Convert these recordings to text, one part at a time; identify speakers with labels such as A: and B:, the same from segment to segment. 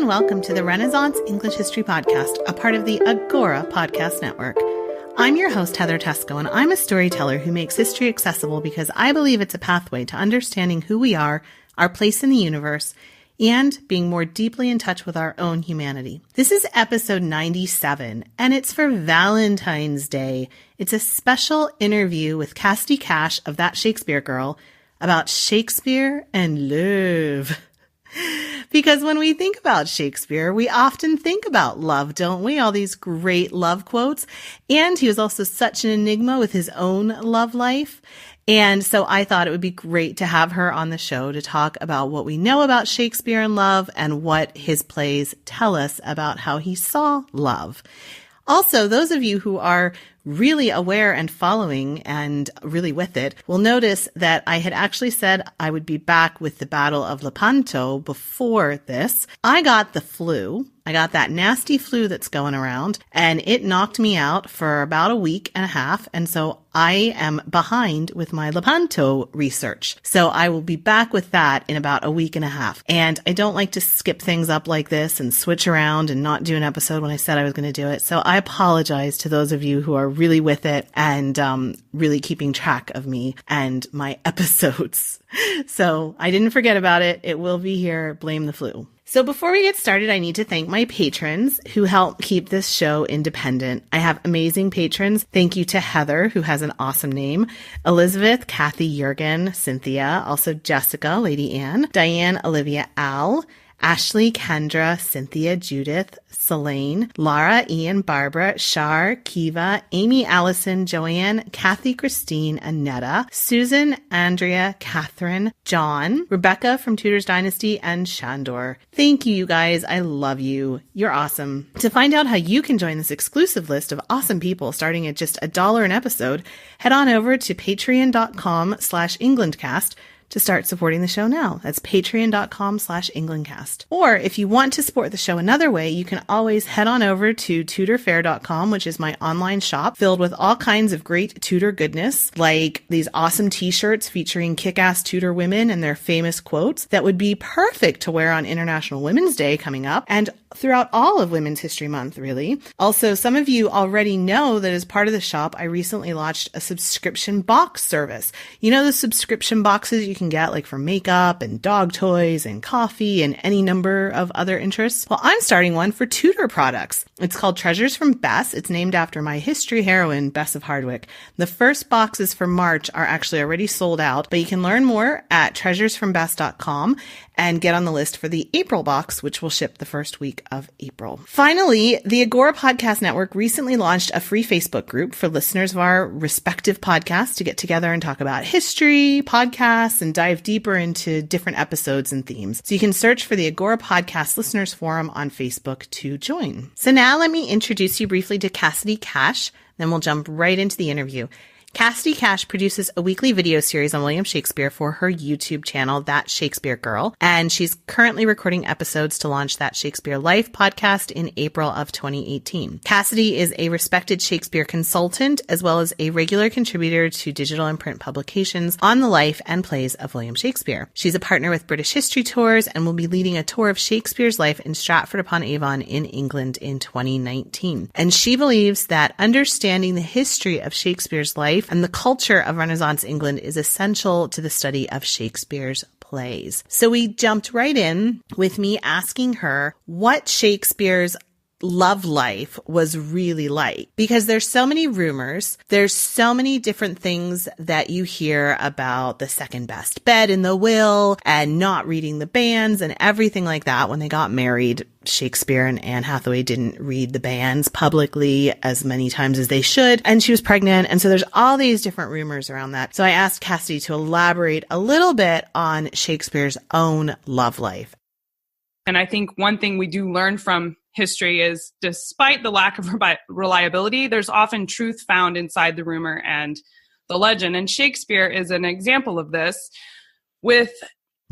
A: and welcome to the Renaissance English History Podcast, a part of the Agora Podcast Network. I'm your host, Heather Tesco, and I'm a storyteller who makes history accessible because I believe it's a pathway to understanding who we are, our place in the universe, and being more deeply in touch with our own humanity. This is episode 97, and it's for Valentine's Day. It's a special interview with Cassidy Cash of That Shakespeare Girl about Shakespeare and love. Because when we think about Shakespeare, we often think about love, don't we? All these great love quotes. And he was also such an enigma with his own love life. And so I thought it would be great to have her on the show to talk about what we know about Shakespeare and love and what his plays tell us about how he saw love. Also, those of you who are really aware and following and really with it will notice that I had actually said I would be back with the Battle of Lepanto before this. I got the flu. I got that nasty flu that's going around, and it knocked me out for about a week and a half. And so I am behind with my Lepanto research. So I will be back with that in about a week and a half. And I don't like to skip things up like this and switch around and not do an episode when I said I was going to do it. So I apologize to those of you who are really with it and really keeping track of me and my episodes. So I didn't forget about it. It will be here. Blame the flu. So before we get started, I need to thank my patrons who help keep this show independent. I have amazing patrons. Thank you to Heather, who has an awesome name, Elizabeth, Kathy, Jurgen, Cynthia, also Jessica, Lady Anne, Diane, Olivia, Al, Ashley, Kendra, Cynthia, Judith, Selene, Lara, Ian, Barbara, Shar, Kiva, Amy, Allison, Joanne, Kathy, Christine, Annetta, Susan, Andrea, Catherine, John, Rebecca from Tudor's Dynasty, and Shandor. Thank you guys. I love you. You're awesome. To find out how you can join this exclusive list of awesome people starting at just $1 an episode, head on over to patreon.com/englandcast to start supporting the show now. That's patreon.com/englandcast. Or if you want to support the show another way, you can always head on over to tudorfair.com, which is my online shop filled with all kinds of great Tudor goodness, like these awesome t-shirts featuring kick-ass Tudor women and their famous quotes that would be perfect to wear on International Women's Day coming up and throughout all of Women's History Month, really. Also, some of you already know that as part of the shop, I recently launched a subscription box service. You know the subscription boxes you can get like for makeup and dog toys and coffee and any number of other interests? Well, I'm starting one for Tudor products. It's called Treasures from Bess. It's named after my history heroine, Bess of Hardwick. The first boxes for March are actually already sold out, but you can learn more at treasuresfrombess.com and get on the list for the April box, which will ship the first week of April. Finally, the Agora Podcast Network recently launched a free Facebook group for listeners of our respective podcasts to get together and talk about history, podcasts, and dive deeper into different episodes and themes. So you can search for the Agora Podcast Listeners Forum on Facebook to join. So now let me introduce you briefly to Cassidy Cash, then we'll jump right into the interview. Cassidy Cash produces a weekly video series on William Shakespeare for her YouTube channel, That Shakespeare Girl, and she's currently recording episodes to launch That Shakespeare Life podcast in April of 2018. Cassidy is a respected Shakespeare consultant, as well as a regular contributor to digital and print publications on the life and plays of William Shakespeare. She's a partner with British History Tours and will be leading a tour of Shakespeare's life in Stratford-upon-Avon in England in 2019. And she believes that understanding the history of Shakespeare's life and the culture of Renaissance England is essential to the study of Shakespeare's plays. So we jumped right in with me asking her what Shakespeare's love life was really like, because there's so many rumors, there's so many different things that you hear about the second best bed in the will and not reading the banns and everything like that. When they got married, Shakespeare and Anne Hathaway didn't read the banns publicly as many times as they should, and she was pregnant, and so there's all these different rumors around that. So I asked Cassidy to elaborate a little bit on Shakespeare's own love life.
B: And I think one thing we do learn from history is, despite the lack of reliability, there's often truth found inside the rumor and the legend. And Shakespeare is an example of this. With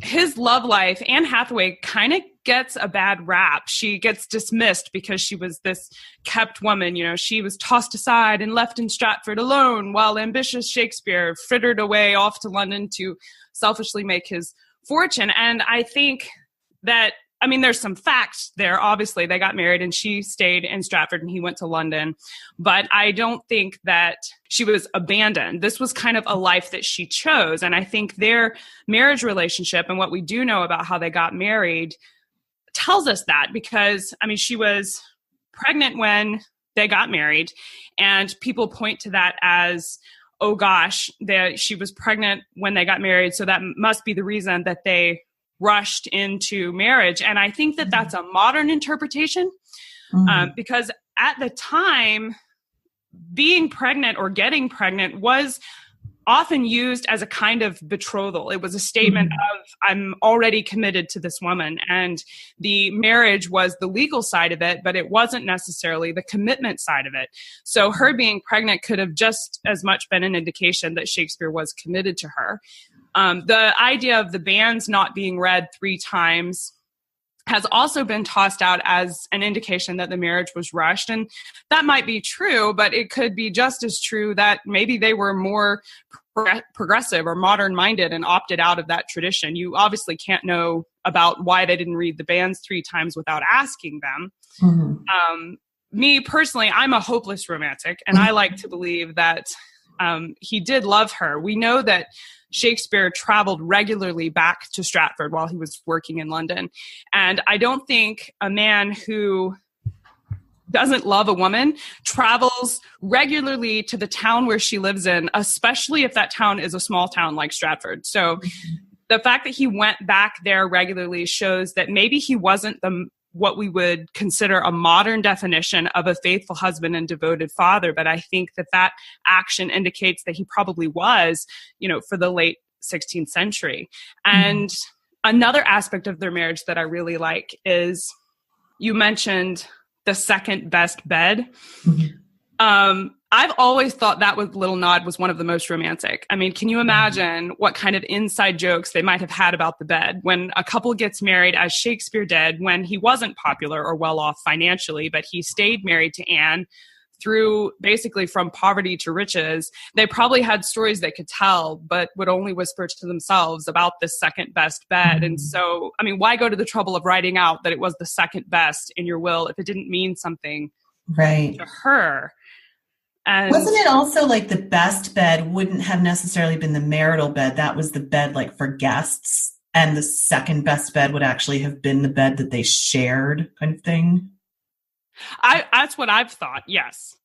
B: his love life, Anne Hathaway kind of gets a bad rap. She gets dismissed because she was this kept woman. You know, she was tossed aside and left in Stratford alone while ambitious Shakespeare frittered away off to London to selfishly make his fortune. And I think that I mean, there's some facts there. Obviously, they got married and she stayed in Stratford and he went to London. But I don't think that she was abandoned. This was kind of a life that she chose. And I think their marriage relationship and what we do know about how they got married tells us that, because, I mean, she was pregnant when they got married, and people point to that as, oh gosh, that she was pregnant when they got married, so that must be the reason that they rushed into marriage. And I think that that's a modern interpretation, because at the time, being pregnant or getting pregnant was often used as a kind of betrothal. It was a statement of, I'm already committed to this woman. And the marriage was the legal side of it, but it wasn't necessarily the commitment side of it. So her being pregnant could have just as much been an indication that Shakespeare was committed to her. The idea of the banns not being read 3 times has also been tossed out as an indication that the marriage was rushed. And that might be true, but it could be just as true that maybe they were more progressive or modern-minded and opted out of that tradition. You obviously can't know about why they didn't read the banns 3 times without asking them. Me personally, I'm a hopeless romantic, and I like to believe that he did love her. We know that Shakespeare traveled regularly back to Stratford while he was working in London. And I don't think a man who doesn't love a woman travels regularly to the town where she lives in, especially if that town is a small town like Stratford. So the fact that he went back there regularly shows that maybe he wasn't what we would consider a modern definition of a faithful husband and devoted father. But I think that action indicates that he probably was, for the late 16th century. And another aspect of their marriage that I really like is, you mentioned the second best bed. I've always thought that little nod was one of the most romantic. I mean, can you imagine what kind of inside jokes they might have had about the bed when a couple gets married, as Shakespeare did, when he wasn't popular or well off financially, but he stayed married to Anne through basically from poverty to riches. They probably had stories they could tell, but would only whisper to themselves about the second best bed. And so, I mean, why go to the trouble of writing out that it was the second best in your will if it didn't mean something to her? And
C: wasn't it also like the best bed wouldn't have necessarily been the marital bed? That was the bed like for guests, and the second best bed would actually have been the bed that they shared, kind of thing.
B: That's what I've thought. Yes.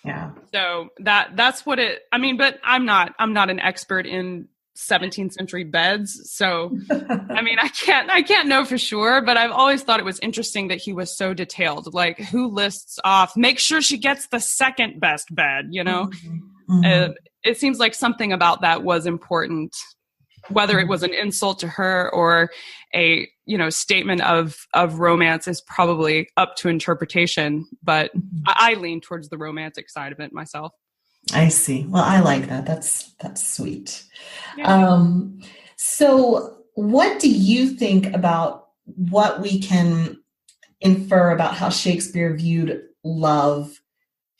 C: Yeah.
B: So that's what it. I mean, but I'm not an expert in 17th century beds. So, I mean, I can't know for sure, but I've always thought it was interesting that he was so detailed, like who lists off, make sure she gets the second best bed, It seems like something about that was important, whether it was an insult to her or a, statement of romance is probably up to interpretation, but I lean towards the romantic side of it myself.
C: I see. Well, I like that. That's sweet.
B: Yeah.
C: So what do you think about what we can infer about how Shakespeare viewed love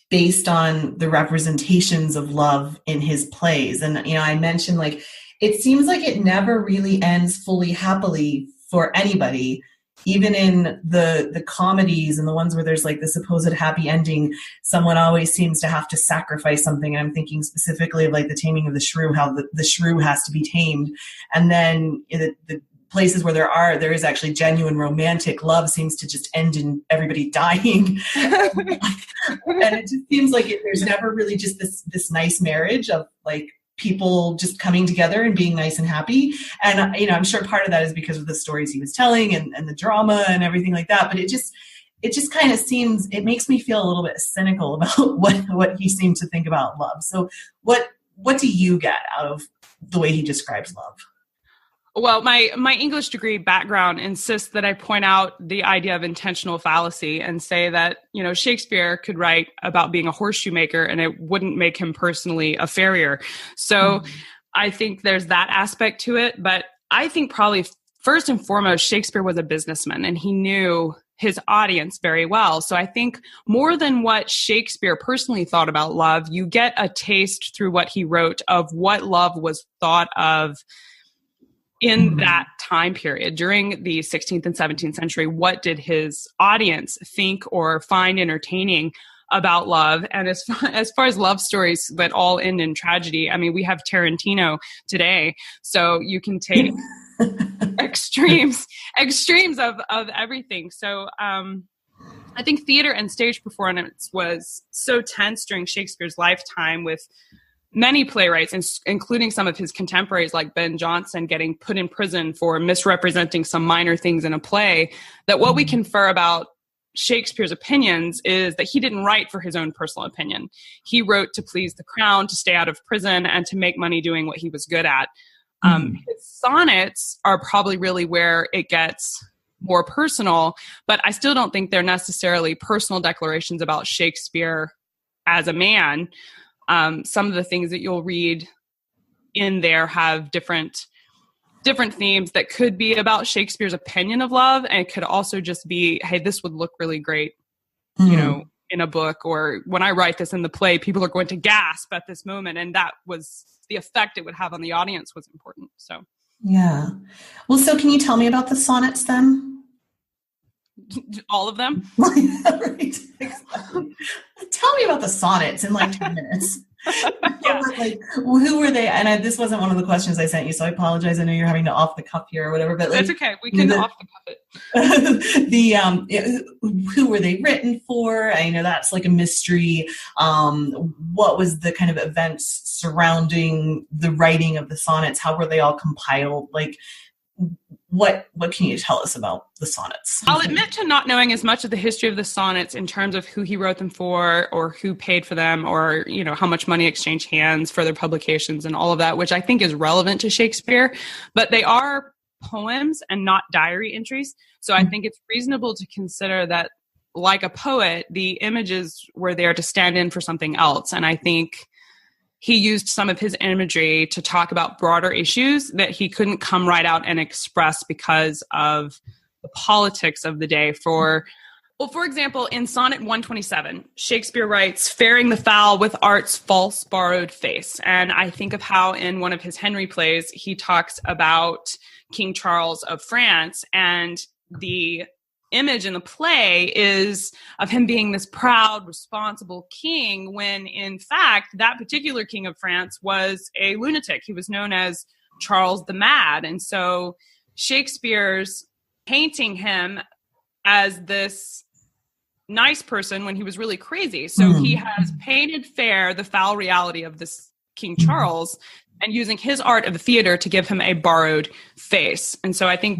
C: based on the representations of love in his plays? And, I mentioned, like, it seems like it never really ends fully happily for anybody. Even in the comedies and the ones where there's like the supposed happy ending, someone always seems to have to sacrifice something. And I'm thinking specifically of like the Taming of the Shrew, how the shrew has to be tamed. And then in the places where there is actually genuine romantic love seems to just end in everybody dying. And it just seems like there's never really just this nice marriage of like people just coming together and being nice and happy. And, I'm sure part of that is because of the stories he was telling and the drama and everything like that. But it just kind of seems, it makes me feel a little bit cynical about what he seemed to think about love. So what do you get out of the way he describes love?
B: Well, my English degree background insists that I point out the idea of intentional fallacy and say that, Shakespeare could write about being a horseshoe maker and it wouldn't make him personally a farrier. So I think there's that aspect to it. But I think probably first and foremost, Shakespeare was a businessman and he knew his audience very well. So I think more than what Shakespeare personally thought about love, you get a taste through what he wrote of what love was thought of in that time period during the 16th and 17th century. What did his audience think or find entertaining about love? And as far as love stories that all end in tragedy, I mean, we have Tarantino today, so you can take extremes of everything. So I think theater and stage performance was so tense during Shakespeare's lifetime, with many playwrights, including some of his contemporaries like Ben Jonson, getting put in prison for misrepresenting some minor things in a play, that what we confer about Shakespeare's opinions is that he didn't write for his own personal opinion. He wrote to please the crown, to stay out of prison, and to make money doing what he was good at. His sonnets are probably really where it gets more personal, but I still don't think they're necessarily personal declarations about Shakespeare as a man. Some of the things that you'll read in there have different themes that could be about Shakespeare's opinion of love, and it could also just be, hey, this would look really great, you know, in a book, or when I write this in the play, people are going to gasp at this moment, and that was the effect it would have on the audience was important. So,
C: yeah. Well, so can you tell me about the sonnets then?
B: All of them?
C: Right. Exactly. Tell me about the sonnets in like 10 minutes.
B: Yeah.
C: Like, who were they? And this wasn't one of the questions I sent you, so I apologize. I know you're having to off the cuff here or whatever, but like,
B: that's okay. We can off the cuff it.
C: Who were they written for? I know that's like a mystery. What was the kind of events surrounding the writing of the sonnets? How were they all compiled? Like, what can you tell us about the sonnets?
B: I'll admit to not knowing as much of the history of the sonnets in terms of who he wrote them for, or who paid for them, or, you know, how much money exchanged hands for their publications and all of that, which I think is relevant to Shakespeare. But they are poems and not diary entries. So I think it's reasonable to consider that, like a poet, the images were there to stand in for something else. And I think he used some of his imagery to talk about broader issues that he couldn't come right out and express because of the politics of the day. For example, in Sonnet 127, Shakespeare writes, "Faring the foul with art's false borrowed face." And I think of how in one of his Henry plays, he talks about King Charles of France, and the image in the play is of him being this proud, responsible king, when in fact that particular king of France was a lunatic. He was known as Charles the Mad. And so Shakespeare's painting him as this nice person when he was really crazy. So he has painted fair the foul reality of this King Charles, and using his art of the theater to give him a borrowed face. And so I think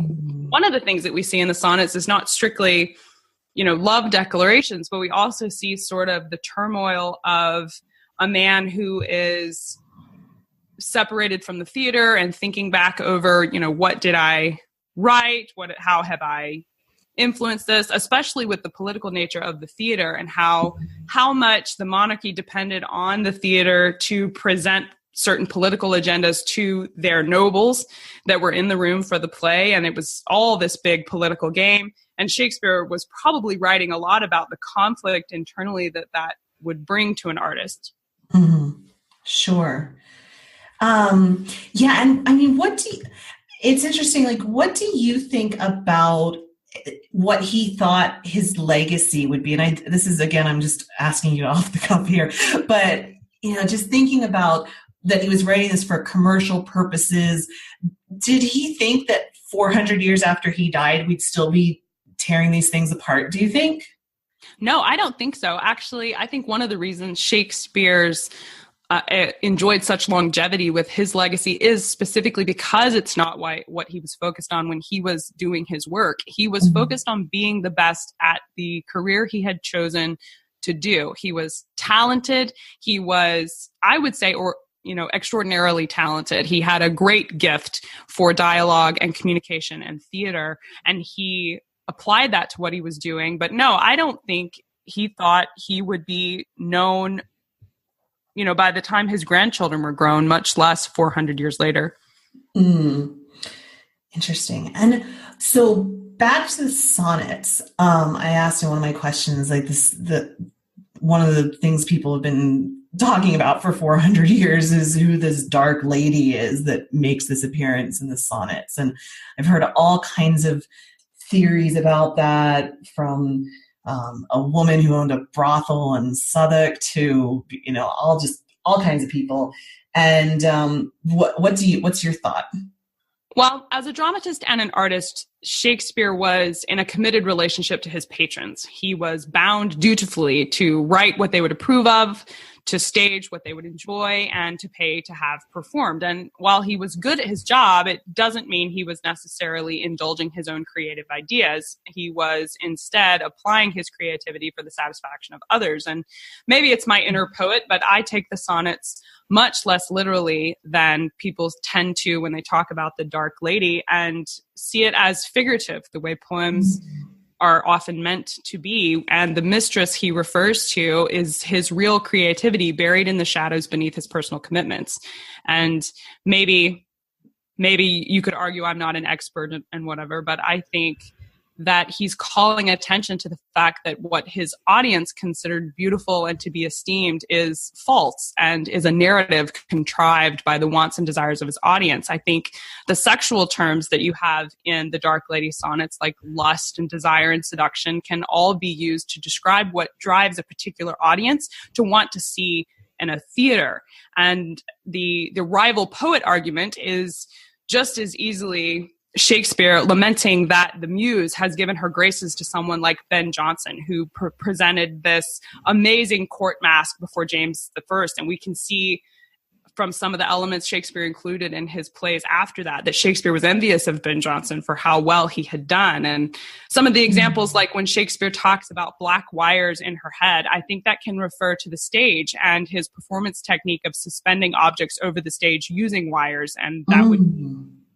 B: one of the things that we see in the sonnets is not strictly, you know, love declarations, but we also see sort of the turmoil of a man who is separated from the theater and thinking back over, you know, what did I write? How have I influenced this, especially with the political nature of the theater, and how much the monarchy depended on the theater to present certain political agendas to their nobles that were in the room for the play. And it was all this big political game. And Shakespeare was probably writing a lot about the conflict internally that would bring to an artist.
C: Mm-hmm. Sure. Yeah. And I mean, it's interesting. Like, what do you think about what he thought his legacy would be? And this is, again, I'm just asking you off the cuff here, but, you know, just thinking about that he was writing this for commercial purposes. Did he think that 400 years after he died, we'd still be tearing these things apart, do you think?
B: No, I don't think so. Actually, I think one of the reasons Shakespeare's enjoyed such longevity with his legacy is specifically because it's not what he was focused on when he was doing his work. He was focused on being the best at the career he had chosen to do. He was talented. He was, I would say, extraordinarily talented. He had a great gift for dialogue and communication and theater, and he applied that to what he was doing. But no, I don't think he thought he would be known, you know, by the time his grandchildren were grown, much less 400 years later.
C: Interesting. And so back to the sonnets, I asked in one of my questions, like one of the things people have been talking about for 400 years is who this dark lady is that makes this appearance in the sonnets. And I've heard all kinds of theories about that, from a woman who owned a brothel in Southwark to, all kinds of people. And what's your thought?
B: Well, as a dramatist and an artist, Shakespeare was in a committed relationship to his patrons. He was bound dutifully to write what they would approve of, to stage what they would enjoy, and to pay to have performed. And while he was good at his job, it doesn't mean he was necessarily indulging his own creative ideas. He was instead applying his creativity for the satisfaction of others. And maybe it's my inner poet, but I take the sonnets much less literally than people tend to when they talk about the dark lady, and see it as figurative, the way poems are often meant to be. And the mistress he refers to is his real creativity buried in the shadows beneath his personal commitments. And maybe you could argue I'm not an expert and whatever, but I think that he's calling attention to the fact that what his audience considered beautiful and to be esteemed is false and is a narrative contrived by the wants and desires of his audience. I think the sexual terms that you have in the Dark Lady sonnets, like lust and desire and seduction, can all be used to describe what drives a particular audience to want to see in a theater. And the rival poet argument is just as easily Shakespeare lamenting that the muse has given her graces to someone like Ben Jonson, who presented this amazing court masque before James I. And we can see from some of the elements Shakespeare included in his plays after that Shakespeare was envious of Ben Jonson for how well he had done. And some of the examples, like when Shakespeare talks about black wires in her head, I think that can refer to the stage and his performance technique of suspending objects over the stage using wires. And that would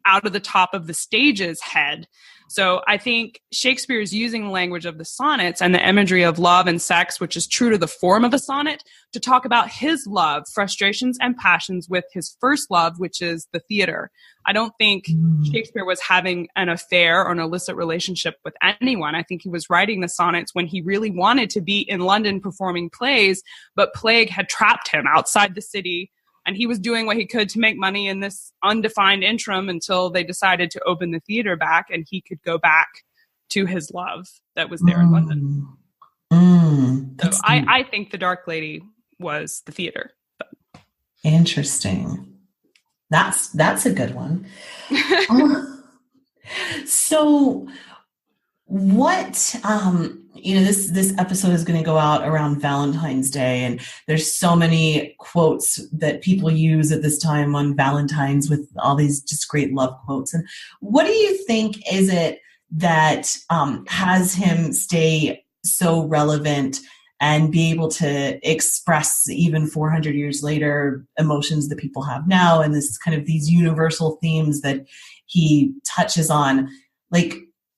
B: out of the top of the stage's head. So I think Shakespeare is using the language of the sonnets and the imagery of love and sex, which is true to the form of a sonnet, to talk about his love, frustrations, and passions with his first love, which is the theater. I don't think Shakespeare was having an affair or an illicit relationship with anyone. I think he was writing the sonnets when he really wanted to be in London performing plays, but plague had trapped him outside the city. And he was doing what he could to make money in this undefined interim until they decided to open the theater back and he could go back to his love that was there in London. So I think the Dark Lady was the theater. But.
C: Interesting. That's a good one. So what, this episode is going to go out around Valentine's Day, and there's so many quotes that people use at this time on Valentine's with all these just great love quotes. And what do you think is it that has him stay so relevant and be able to express even 400 years later emotions that people have now, and this kind of these universal themes that he touches on? Like,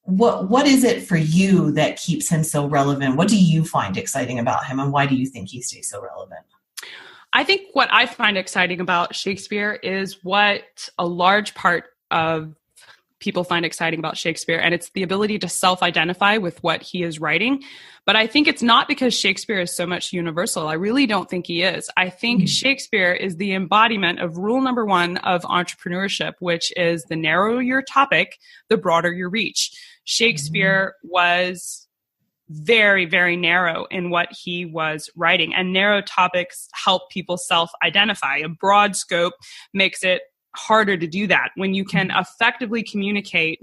C: what is it for you that keeps him so relevant? What do you find exciting about him, and why do you think he stays so relevant?
B: I think what I find exciting about Shakespeare is what a large part of people find exciting about Shakespeare, and it's the ability to self-identify with what he is writing. But I think it's not because Shakespeare is so much universal. I really don't think he is. I think Shakespeare is the embodiment of rule number one of entrepreneurship, which is the narrower your topic, the broader your reach. Shakespeare was very, very narrow in what he was writing, and narrow topics help people self-identify. A broad scope makes it harder to do that. When you can effectively communicate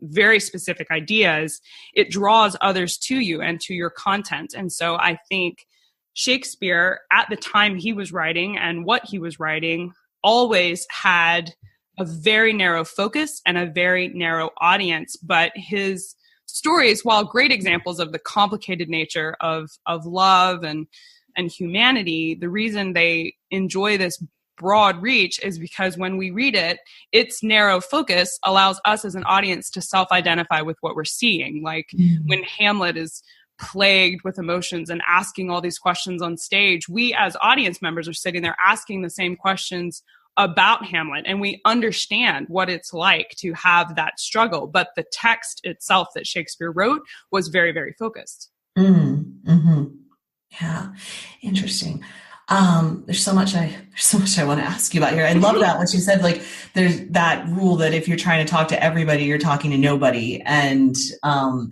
B: very specific ideas, it draws others to you and to your content. And so I think Shakespeare, at the time he was writing and what he was writing, always had a very narrow focus and a very narrow audience. But his stories, while great examples of the complicated nature of love and humanity, the reason they enjoy this broad reach is because when we read it, its narrow focus allows us as an audience to self-identify with what we're seeing. Like when Hamlet is plagued with emotions and asking all these questions on stage, we as audience members are sitting there asking the same questions about Hamlet, and we understand what it's like to have that struggle. But the text itself that Shakespeare wrote was very, very focused.
C: Yeah. Interesting. There's so much I want to ask you about here. I love that what you said, like there's that rule that if you're trying to talk to everybody, you're talking to nobody. And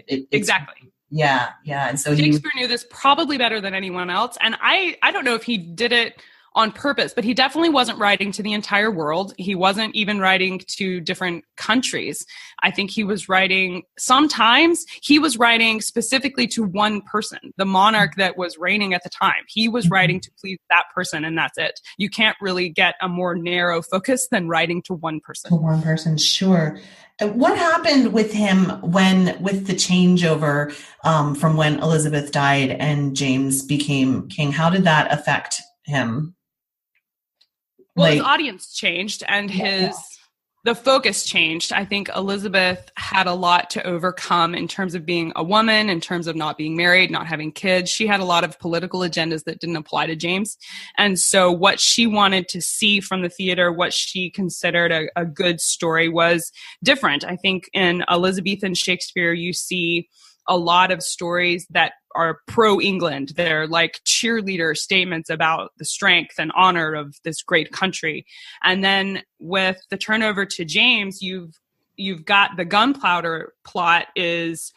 B: Exactly.
C: Yeah. And so
B: Shakespeare knew this probably better than anyone else. And I don't know if he did it on purpose, but he definitely wasn't writing to the entire world. He wasn't even writing to different countries. I think sometimes he was writing specifically to one person, the monarch that was reigning at the time. He was writing to please that person, and that's it. You can't really get a more narrow focus than writing to one person.
C: To one person, sure. What happened with him with the changeover from when Elizabeth died and James became king? How did that affect him?
B: Well, his audience changed and the focus changed. I think Elizabeth had a lot to overcome in terms of being a woman, in terms of not being married, not having kids. She had a lot of political agendas that didn't apply to James. And so what she wanted to see from the theater, what she considered a good story was different. I think in Elizabethan Shakespeare, you see a lot of stories that are pro-England. They're like cheerleader statements about the strength and honor of this great country. And then with the turnover to James, you've got the gunpowder plot is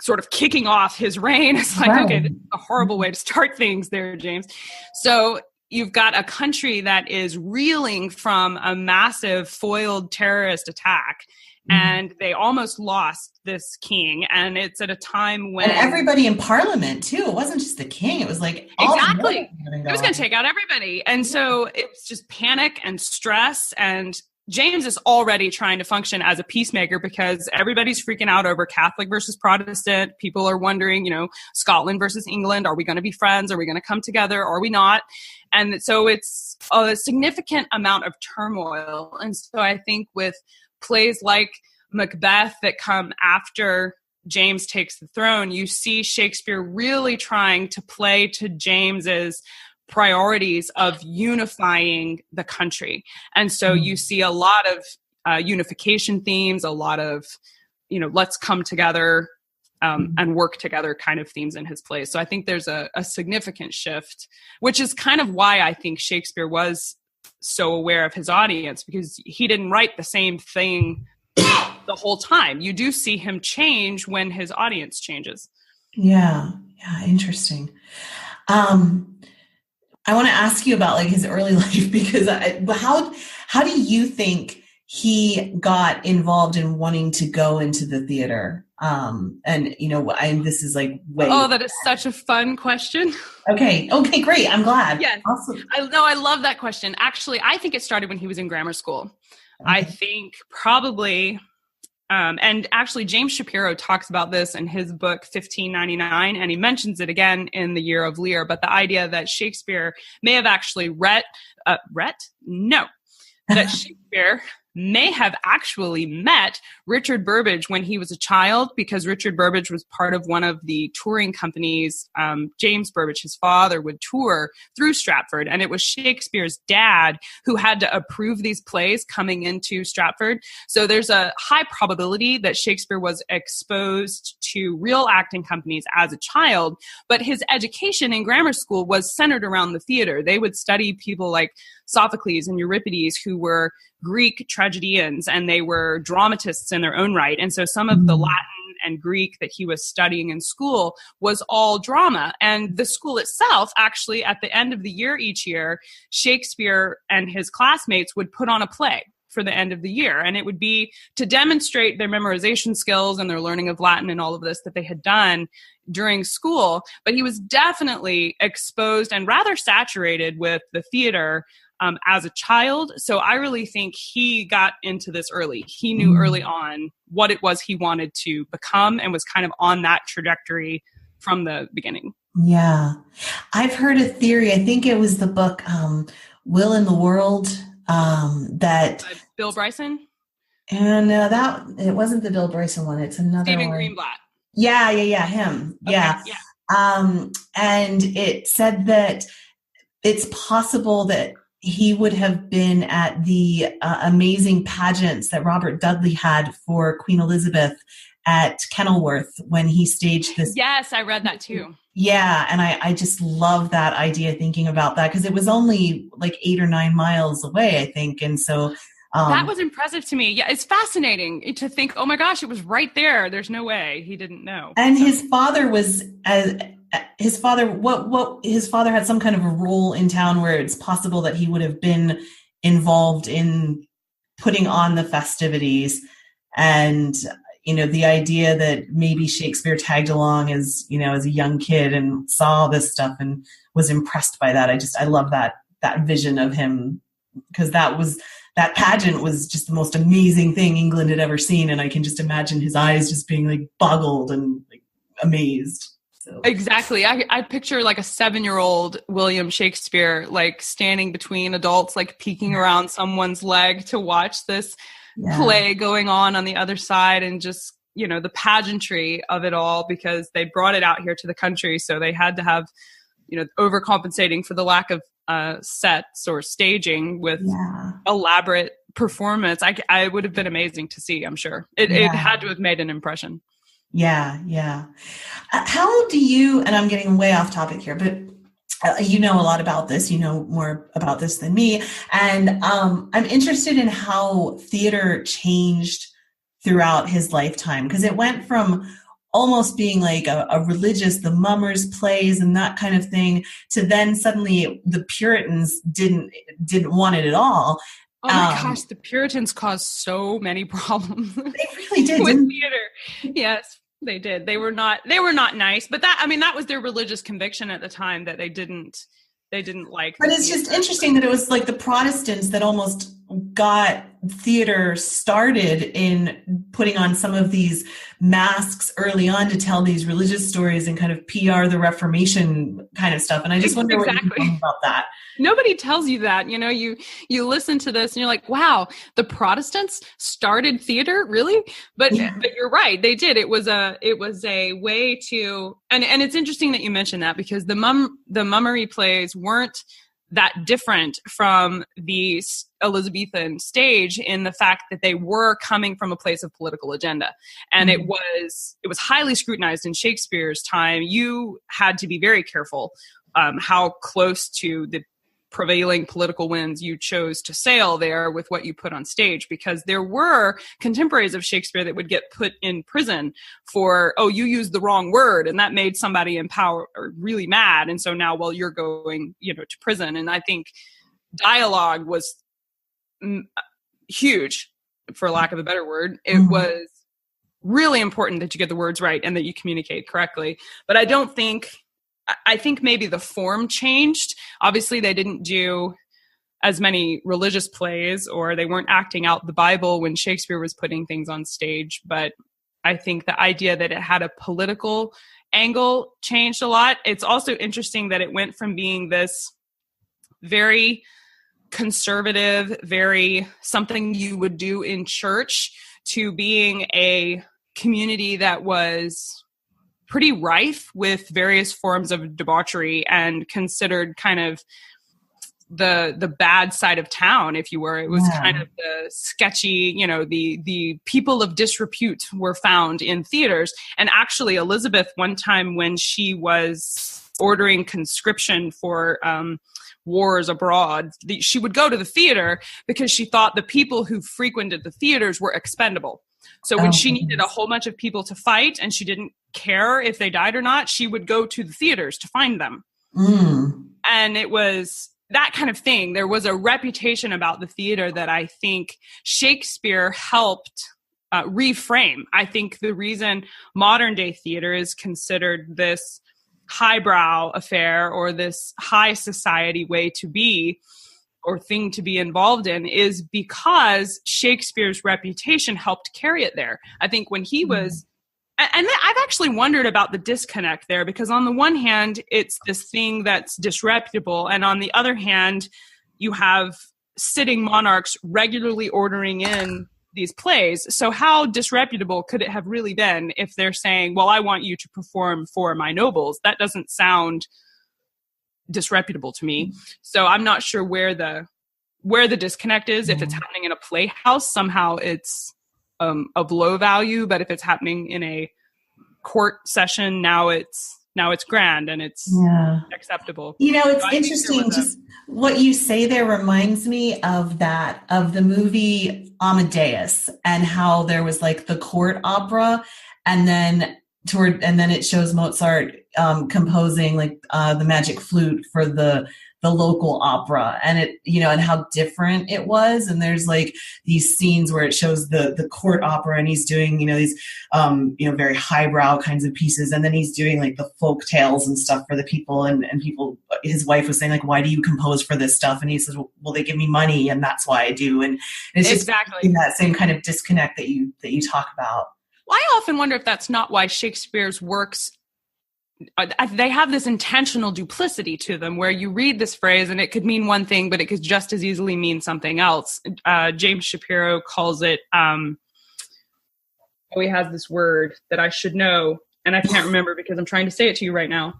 B: sort of kicking off his reign. It's like, right. Okay, this is a horrible way to start things there, James. So you've got a country that is reeling from a massive foiled terrorist attack. And they almost lost this king. And it's at a time when...
C: And everybody in parliament, too. It wasn't just the king. It was like...
B: Exactly. It was going to take out everybody. And so it's just panic and stress. And James is already trying to function as a peacemaker because everybody's freaking out over Catholic versus Protestant. People are wondering, Scotland versus England. Are we going to be friends? Are we going to come together? Are we not? And so it's a significant amount of turmoil. And so I think with plays like Macbeth that come after James takes the throne, you see Shakespeare really trying to play to James's priorities of unifying the country. And so you see a lot of unification themes, a lot of, let's come together and work together kind of themes in his plays. So I think there's a significant shift, which is kind of why I think Shakespeare was so aware of his audience, because he didn't write the same thing the whole time. You do see him change when his audience changes.
C: Yeah, interesting. I want to ask you about like his early life, because how do you think he got involved in wanting to go into the theater? This is like
B: that is such a fun question.
C: Okay, great. I'm glad.
B: Yes. Awesome. I love that question. Actually, I think it started when he was in grammar school. Okay. I think probably, and actually James Shapiro talks about this in his book, 1599, and he mentions it again in The Year of Lear, but the idea that Shakespeare may have actually that Shakespeare may have actually met Richard Burbage when he was a child, because Richard Burbage was part of one of the touring companies. James Burbage, his father, would tour through Stratford, and it was Shakespeare's dad who had to approve these plays coming into Stratford. So there's a high probability that Shakespeare was exposed to real acting companies as a child, but his education in grammar school was centered around the theater. They would study people like Sophocles and Euripides, who were Greek tragedians, and they were dramatists in their own right. And so some of the Latin and Greek that he was studying in school was all drama. And the school itself, actually, at the end of the year each year, Shakespeare and his classmates would put on a play for the end of the year. And it would be to demonstrate their memorization skills and their learning of Latin and all of this that they had done during school. But he was definitely exposed and rather saturated with the theater as a child. So I really think he got into this early. He knew early on what it was he wanted to become and was kind of on that trajectory from the beginning.
C: Yeah. I've heard a theory. I think it was the book Will in the World that
B: Bill Bryson.
C: And that it wasn't the Bill Bryson one. It's another
B: Stephen
C: one.
B: Greenblatt.
C: Yeah, him. Okay, yeah. And it said that it's possible that he would have been at the amazing pageants that Robert Dudley had for Queen Elizabeth at Kenilworth when he staged this.
B: Yes, I read that too.
C: Yeah, and I just love that idea, thinking about that, because it was only like 8 or 9 miles away, I think. And so
B: that was impressive to me. Yeah, it's fascinating to think, oh my gosh, it was right there. There's no way he didn't know.
C: And so. His father had some kind of a role in town where it's possible that he would have been involved in putting on the festivities. And, the idea that maybe Shakespeare tagged along as a young kid and saw this stuff and was impressed by that. I love that vision of him, because that pageant was just the most amazing thing England had ever seen. And I can just imagine his eyes just being like boggled and like amazed. So.
B: Exactly. I picture like a 7-year-old William Shakespeare, like standing between adults, like peeking around someone's leg to watch this play going on the other side, and just, the pageantry of it all, because they brought it out here to the country. So they had to have, overcompensating for the lack of sets or staging with elaborate performance. I would have been amazing to see, I'm sure. It had to have made an impression.
C: Yeah. How do you, and I'm getting way off topic here, but you know a lot about this, more about this than me. And I'm interested in how theater changed throughout his lifetime, because it went from almost being like a religious, the mummers plays and that kind of thing, to then suddenly the Puritans didn't want it at all.
B: Oh my gosh, the Puritans caused so many problems.
C: They really did
B: with theater. Yes, they did. They were not nice, but that was their religious conviction at the time, that they didn't like.
C: But it's just interesting that it was like the Protestants that almost got theater started in putting on some of these masks early on to tell these religious stories and kind of PR the Reformation kind of stuff. And I just wonder what you think about that.
B: Nobody tells you that. You listen to this and you're like, wow, the Protestants started theater, really? But you're right, they did. It was a way to, and it's interesting that you mentioned that, because the mummery plays weren't that different from the Elizabethan stage in the fact that they were coming from a place of political agenda. And it was highly scrutinized in Shakespeare's time. You had to be very careful how close to the prevailing political winds you chose to sail there with what you put on stage, because there were contemporaries of Shakespeare that would get put in prison for, you used the wrong word, and that made somebody in power really mad, and so now, you're going to prison. And I think dialogue was huge, for lack of a better word. It was really important that you get the words right and that you communicate correctly. But I think maybe the form changed. Obviously, they didn't do as many religious plays, or they weren't acting out the Bible when Shakespeare was putting things on stage. But I think the idea that it had a political angle changed a lot. It's also interesting that it went from being this very conservative, very something you would do in church, to being a community that was pretty rife with various forms of debauchery and considered kind of the bad side of town, if you were. It was kind of the sketchy, the people of disrepute were found in theaters. And actually, Elizabeth, one time when she was ordering conscription for wars abroad, she would go to the theater because she thought the people who frequented the theaters were expendable. So when she needed a whole bunch of people to fight and she didn't care if they died or not, she would go to the theaters to find them. And it was that kind of thing. There was a reputation about the theater that I think Shakespeare helped reframe. I think the reason modern day theater is considered this highbrow affair or this high society way to be or thing to be involved in is because Shakespeare's reputation helped carry it there. I think when he was, and I've actually wondered about the disconnect there, because on the one hand, it's this thing that's disreputable. And on the other hand, you have sitting monarchs regularly ordering in these plays. So how disreputable could it have really been if they're saying, well, I want you to perform for my nobles? That doesn't sound disreputable to me. So I'm not sure where the disconnect is. If it's happening in a playhouse, somehow it's of low value, but if it's happening in a court session, now it's grand and it's acceptable.
C: It's
B: so
C: interesting. Just what you say there reminds me of the movie Amadeus, and how there was like the court opera, and then it shows Mozart composing like the magic flute for the local opera, and it, and how different it was. And there's like these scenes where it shows the court opera, and he's doing, these, very highbrow kinds of pieces. And then he's doing like the folk tales and stuff for the people, and people, his wife was saying like, why do you compose for this stuff? And he says, well, they give me money and that's why I do. And it's
B: exactly
C: just that same kind of disconnect that you talk about.
B: Well, I often wonder if that's not why Shakespeare's works, they have this intentional duplicity to them, where you read this phrase and it could mean one thing, but it could just as easily mean something else. James Shapiro calls it, he has this word that I should know, and I can't remember because I'm trying to say it to you right now.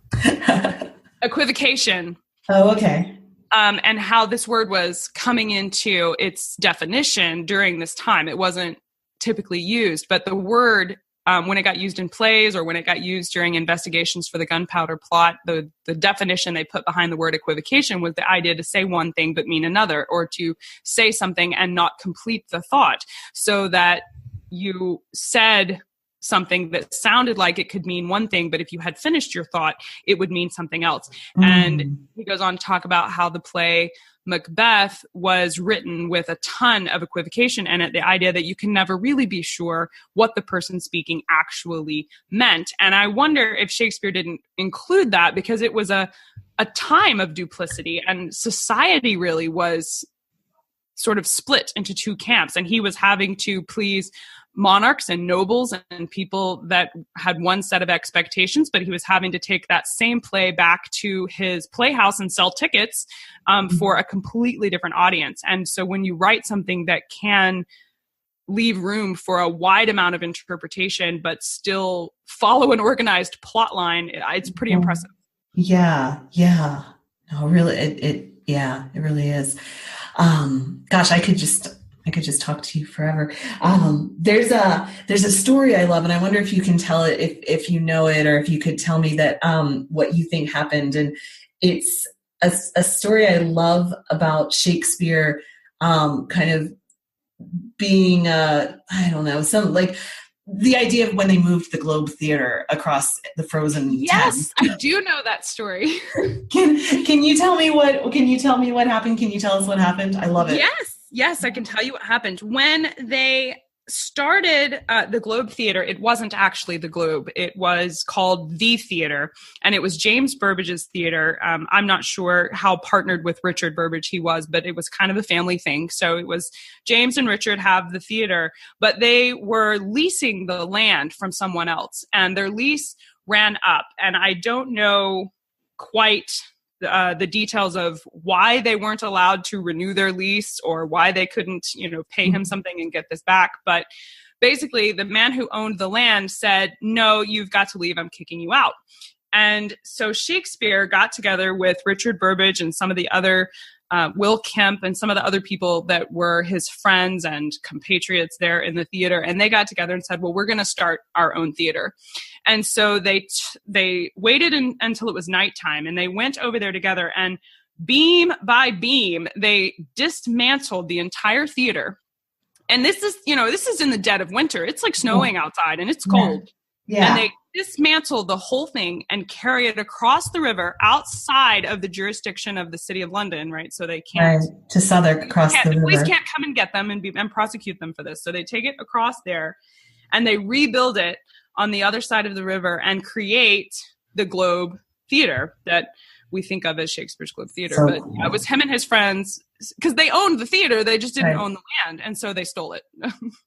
B: Equivocation.
C: Oh, okay.
B: And how this word was coming into its definition during this time. It wasn't typically used, but the word, when it got used in plays or when it got used during investigations for the gunpowder plot, the definition they put behind the word equivocation was the idea to say one thing but mean another, or to say something and not complete the thought, so that you said something that sounded like it could mean one thing, but if you had finished your thought, it would mean something else. And he goes on to talk about how the play Macbeth was written with a ton of equivocation in it, the idea that you can never really be sure what the person speaking actually meant. And I wonder if Shakespeare didn't include that because it was a time of duplicity, and society really was sort of split into two camps, and he was having to please monarchs and nobles and people that had one set of expectations, but he was having to take that same play back to his playhouse and sell tickets for a completely different audience. And so when you write something that can leave room for a wide amount of interpretation, but still follow an organized plot line, it's pretty impressive.
C: Yeah. No, really, it really is. Gosh, I could just talk to you forever. There's a story I love, and I wonder if you can tell it, if you know it, or if you could tell me that what you think happened. And it's a story I love about Shakespeare, kind of being I don't know, some like the idea of when they moved the Globe Theater across the frozen
B: Yes,
C: Thames.
B: I do know that story.
C: Can you tell me what happened? Can you tell us what happened? I love it.
B: Yes, I can tell you what happened. When they started the Globe Theater, it wasn't actually the Globe. It was called The Theater, and it was James Burbage's theater. I'm not sure how partnered with Richard Burbage he was, but it was kind of a family thing. So it was James and Richard have the theater, but they were leasing the land from someone else, and their lease ran up. And I don't know quite the details of why they weren't allowed to renew their lease, or why they couldn't, pay him something and get this back. But basically, the man who owned the land said, no, you've got to leave. I'm kicking you out. And so Shakespeare got together with Richard Burbage and some of the other, Will Kemp and some of the other people that were his friends and compatriots there in the theater. And they got together and said, well, we're going to start our own theater. And so they waited until it was nighttime, and they went over there together, and beam by beam, they dismantled the entire theater. And this is in the dead of winter. It's like snowing outside and it's cold. Yeah. And they dismantle the whole thing and carry it across the river outside of the jurisdiction of the city of London, right? So they can't
C: to Southwark across the river.
B: The police can't come and get them and prosecute them for this. So they take it across there, and they rebuild it on the other side of the river and create the Globe Theater that we think of as Shakespeare's Globe Theater.
C: So
B: but it was him and his friends, because they owned the theater, they just didn't own the land, and so they stole it.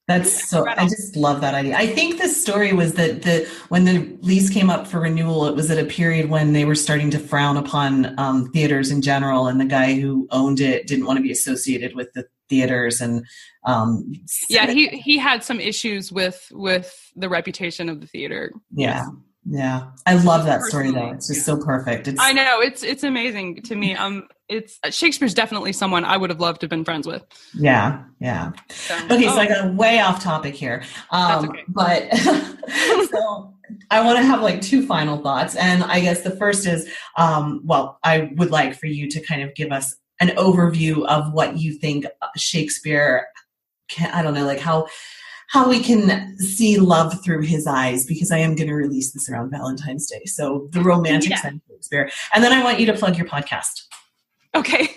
C: That's so, I just love that idea. I think the story was that when the lease came up for renewal, it was at a period when they were starting to frown upon theaters in general, and the guy who owned it didn't want to be associated with the theaters. And
B: he had some issues with the reputation of the theater.
C: Yeah. Yeah. I love that story though. It's just so perfect.
B: I know it's amazing to me. It's Shakespeare's definitely someone I would have loved to have been friends with.
C: Yeah. Yeah. Okay. So I got way off topic here.
B: That's okay.
C: But so I want to have like two final thoughts. And I guess the first is, I would like for you to kind of give us an overview of what you think Shakespeare I don't know, like how we can see love through his eyes, because I am going to release this around Valentine's Day. So the romantic side of Shakespeare. And then I want you to plug your podcast.
B: Okay.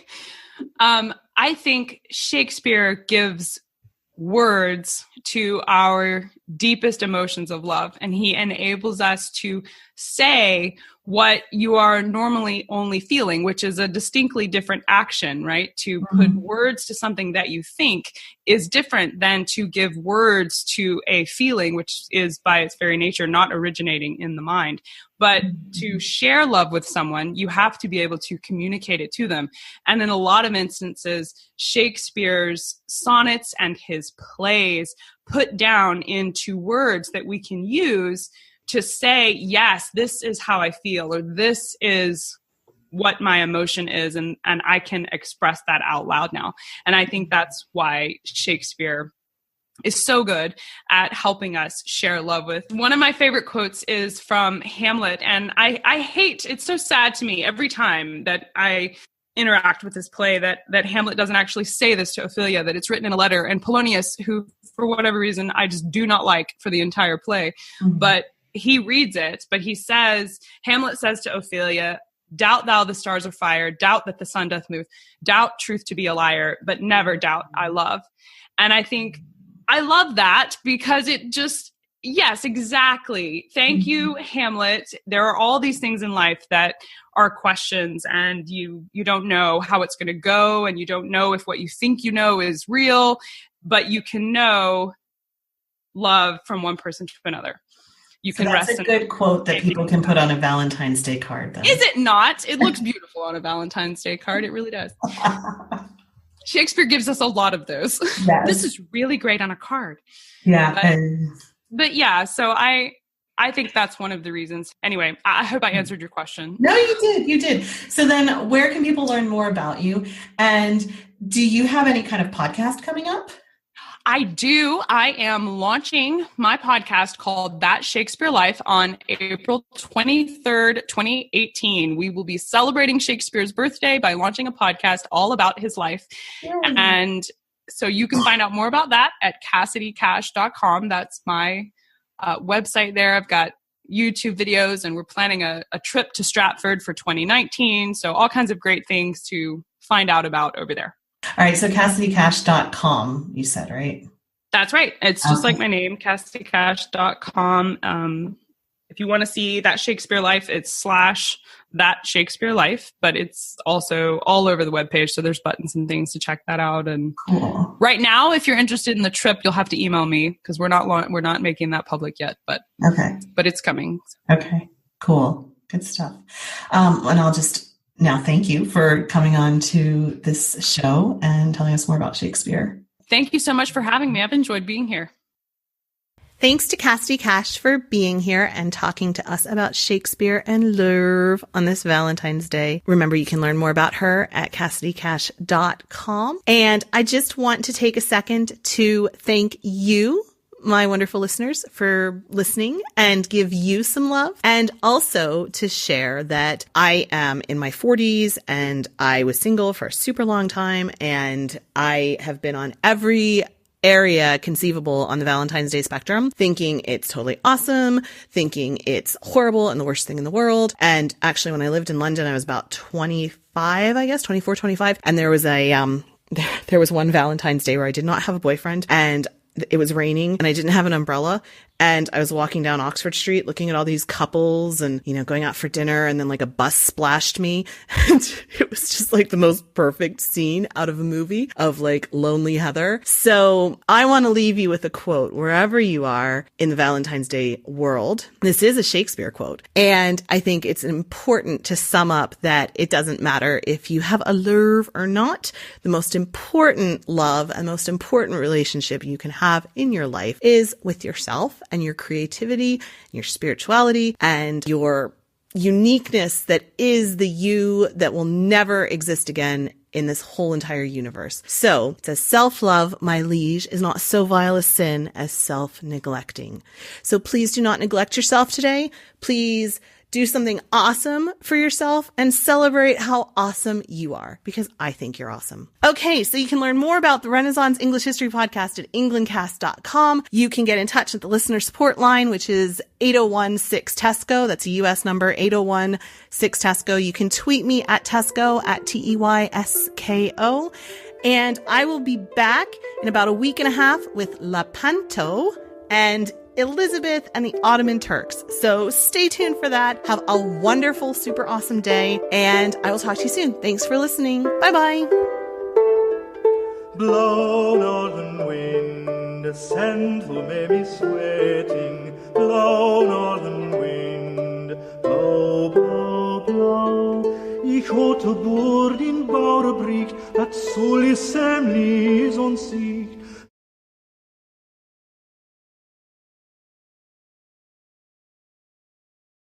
B: I think Shakespeare gives words to our deepest emotions of love, and he enables us to say what you are normally only feeling, which is a distinctly different action, right? To put words to something that you think is different than to give words to a feeling, which is by its very nature not originating in the mind. But to share love with someone, you have to be able to communicate it to them. And in a lot of instances, Shakespeare's sonnets and his plays put down into words that we can use to say, yes, this is how I feel, or this is what my emotion is, and I can express that out loud now. And I think that's why Shakespeare is so good at helping us share love with. One of my favorite quotes is from Hamlet, and I hate, it's so sad to me every time that I interact with this play that Hamlet doesn't actually say this to Ophelia, that it's written in a letter, and Polonius, who for whatever reason I just do not like for the entire play, but he reads it, but he says, Hamlet says to Ophelia, doubt thou the stars of fire, doubt that the sun doth move, doubt truth to be a liar, but never doubt I love. And I think I love that, because it just, yes, exactly. Thank you, Hamlet. There are all these things in life that are questions, and you don't know how it's going to go, and you don't know if what you think you know is real, but you can know love from one person to another. You can rest.
C: That's a good quote that people can put on a Valentine's Day card, then.
B: Is it not? It looks beautiful on a Valentine's Day card. It really does. Shakespeare gives us a lot of those. Yes. This is really great on a card.
C: Yeah.
B: But yeah, so I think that's one of the reasons. Anyway, I hope I answered your question.
C: No, you did. So then where can people learn more about you? And do you have any kind of podcast coming up?
B: I do. I am launching my podcast called That Shakespeare Life on April 23rd, 2018. We will be celebrating Shakespeare's birthday by launching a podcast all about his life. Yay. And so you can find out more about that at CassidyCash.com. That's my website there. I've got YouTube videos, and we're planning a trip to Stratford for 2019. So all kinds of great things to find out about over there.
C: All right. So CassidyCash.com, you said, right?
B: That's right. It's just like my name, CassidyCash.com. If you want to see That Shakespeare Life, it's /That Shakespeare Life, but it's also all over the webpage. So there's buttons and things to check that out. And cool. Right now, if you're interested in the trip, you'll have to email me, because we're not making that public yet, but it's coming.
C: Okay, cool. Good stuff. And I'll just now thank you for coming on to this show and telling us more about Shakespeare.
B: Thank you so much for having me. I've enjoyed being here.
A: Thanks to Cassidy Cash for being here and talking to us about Shakespeare and love on this Valentine's Day. Remember, you can learn more about her at CassidyCash.com. And I just want to take a second to thank you, my wonderful listeners, for listening and give you some love, and also to share that I am in my 40s and I was single for a super long time, and I have been on every area conceivable on the Valentine's Day spectrum, thinking it's totally awesome, thinking it's horrible and the worst thing in the world. And actually, when I lived in London, I was about 25, I guess, 24, 25. And there was there was one Valentine's Day where I did not have a boyfriend, and it was raining and I didn't have an umbrella, and I was walking down Oxford Street looking at all these couples and, going out for dinner, and then like a bus splashed me, and it was just like the most perfect scene out of a movie of like Lonely Heather. So I want to leave you with a quote wherever you are in the Valentine's Day world. This is a Shakespeare quote, and I think it's important to sum up that it doesn't matter if you have a love or not. The most important love and most important relationship you can have have in your life is with yourself and your creativity, and your spirituality, and your uniqueness that is the you that will never exist again in this whole entire universe. So it says, self-love, my liege, is not so vile a sin as self-neglecting. So please do not neglect yourself today. Please do something awesome for yourself and celebrate how awesome you are, because I think you're awesome. Okay, so you can learn more about the Renaissance English History Podcast at englandcast.com. You can get in touch with the listener support line, which is 801-6-TESCO. That's a US number, 801-6-TESCO. You can tweet me at Tesco, at TEYSKO. And I will be back in about a week and a half with Lepanto and Elizabeth and the Ottoman Turks. So stay tuned for that. Have a wonderful, super awesome day, and I will talk to you soon. Thanks for listening. Bye-bye.
D: Blow, northern wind, send who may be sweating. Blow, northern wind, blow, blow, blow. Ich hatte Bord in Bauerbricht, dat soll is semlis on sea.